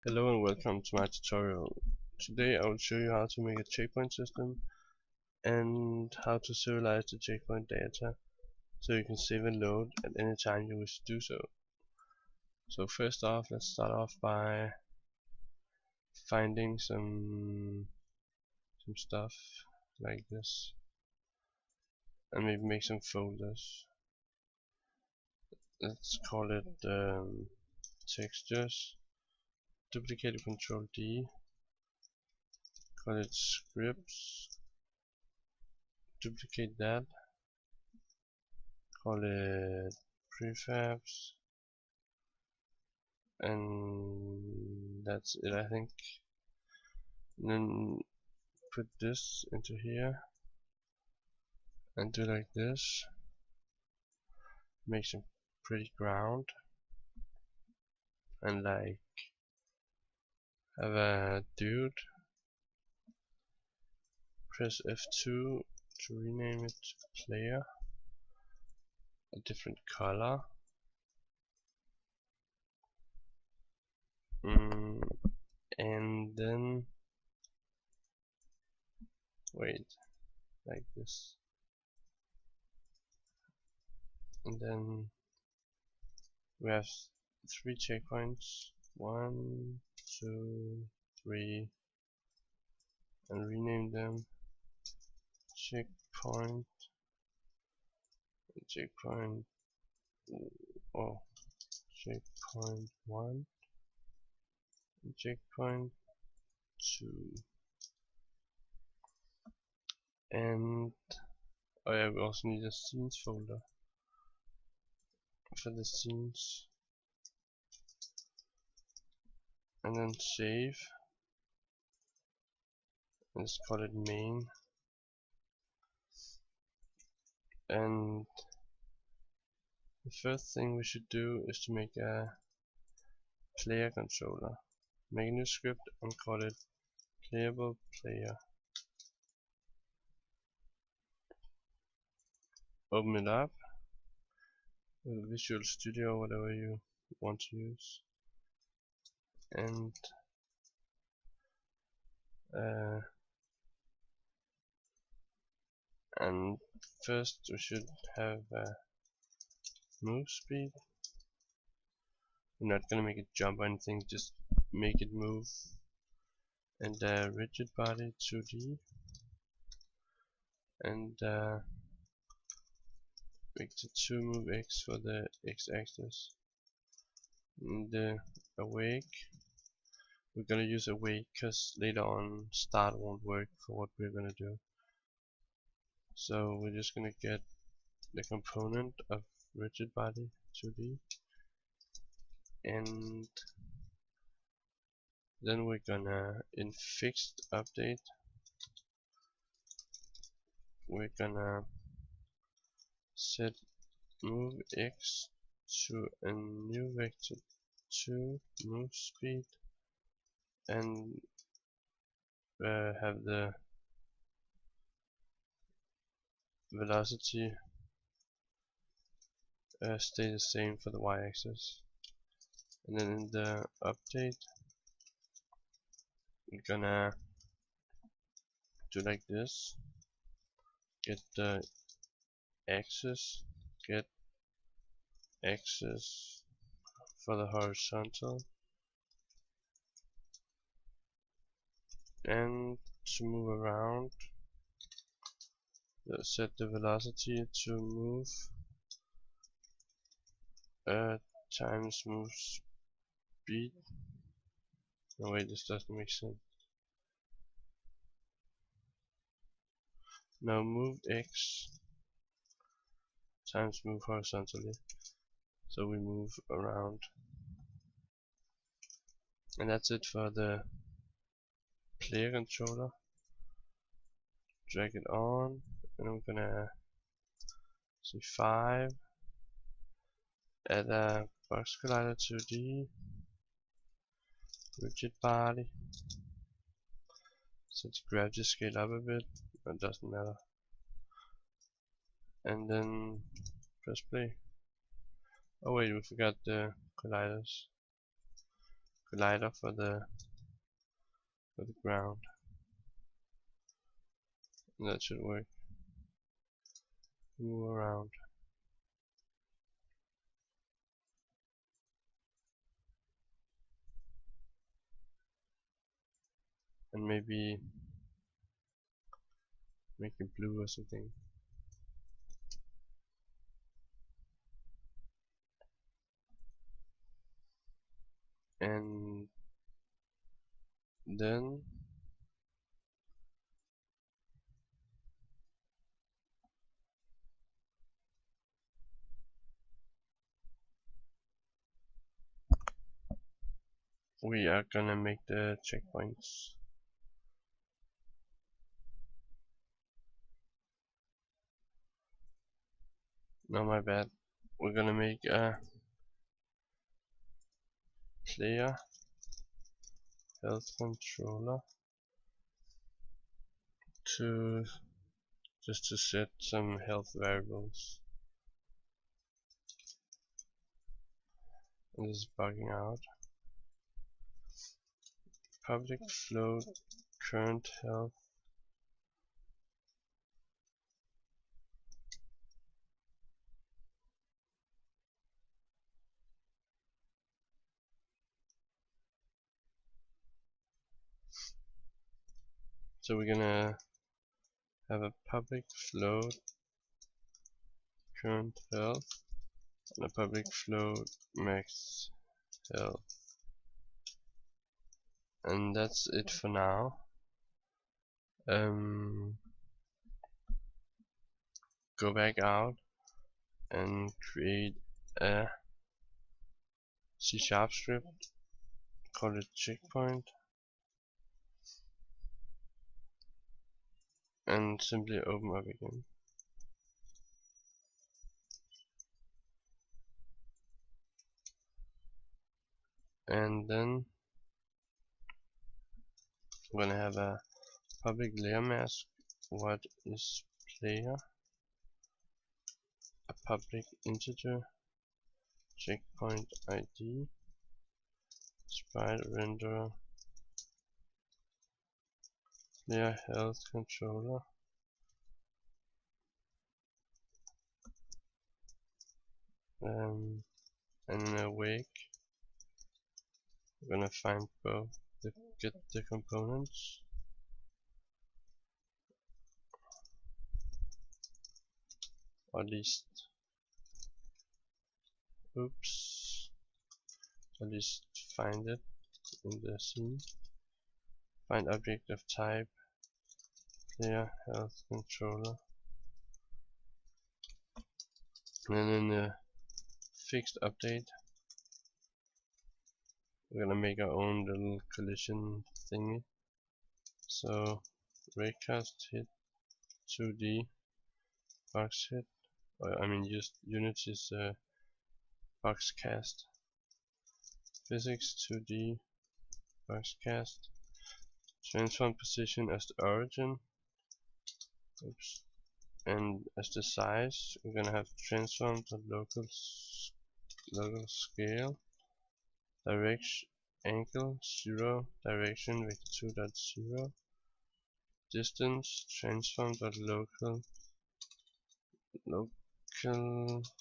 Hello and welcome to my tutorial. Today I will show you how to make a checkpoint system and how to serialize the checkpoint data so you can save and load at any time you wish to do so. So first off, let's start off by finding some stuff like this and maybe make some folders. Let's call it textures, duplicate Control D, call it scripts, duplicate that, call it prefabs, and that's it, I think. And then put this into here and do like this. Make some pretty ground and like have a dude. Press F2 to rename it player, a different color. And then wait, like this. And then we have 3 checkpoints. 1, 2, 3, and rename them checkpoint, checkpoint, oh, checkpoint 1, and checkpoint 2, and oh yeah, we also need a scenes folder for the scenes, and then save. Let's call it main, and the first thing we should do is to make a player controller. Make a new script and call it playable player. Open it up with Visual Studio, whatever you want to use, and first we should have move speed. We're not gonna make it jump or anything, just make it move. And rigid body 2D, and make the 2 move X for the X-axis. And awake, we're gonna use awake because later on start won't work for what we're gonna do. So we're just gonna get the component of rigid body 2D, and then we're gonna, in fixed update, we're gonna set move X to a new vector 2 move speed, and have the velocity stay the same for the y-axis. And then in the update we're gonna do like this: get the axis, get axis for the horizontal, and to move around set the velocity to move times move speed. No wait, this doesn't make sense. Now move X times move horizontally, so we move around. And that's it for the player controller. Drag it on, and I'm gonna say 5, add a box collider 2D, rigid body, set the gravity scale up a bit, it doesn't matter, and then press play. Oh wait, we forgot the colliders. collider for the ground. And that should work. Move around. And maybe make it blue or something. And then we are gonna make the checkpoints. No, my bad. We're gonna make a player health controller to just to set some health variables. And this is bugging out. Public float current health. So we're gonna have a public float current health and a public float max health. And that's it for now. Go back out and create a C# script, call it checkpoint, and simply open up again. And then we're gonna have a public layer mask. What is player? A public integer checkpoint ID sprite render player health controller. And in awake we're gonna find both get the components, or at least at least find it in the scene. Find object of type player health controller, and then in the fixed update we're gonna make our own little collision thingy. So raycast hit 2D box hit, or I mean just Unity's box cast. Physics 2D box cast. Transform position as the origin. And as the size, we're gonna have transform to local scale. Direction angle 0, direction vector 2.0. Distance transform to local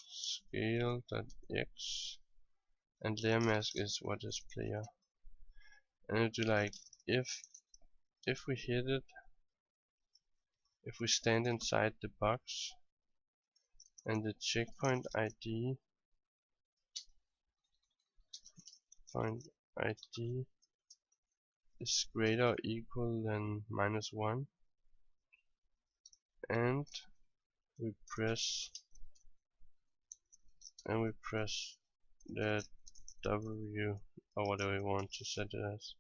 scale.x. And layer mask is what is player. And we do like if we hit it, if we stand inside the box and the checkpoint ID is greater or equal than -1, and we press the W or whatever we want to set it as.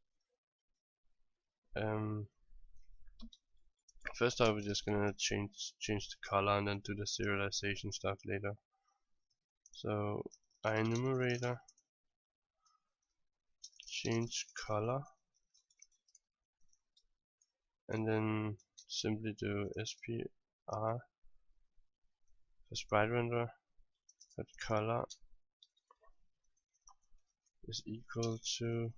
First off, we're just gonna change the color and then do the serialization stuff later. So enumerator change color, and then simply do SPR for sprite render that color is equal to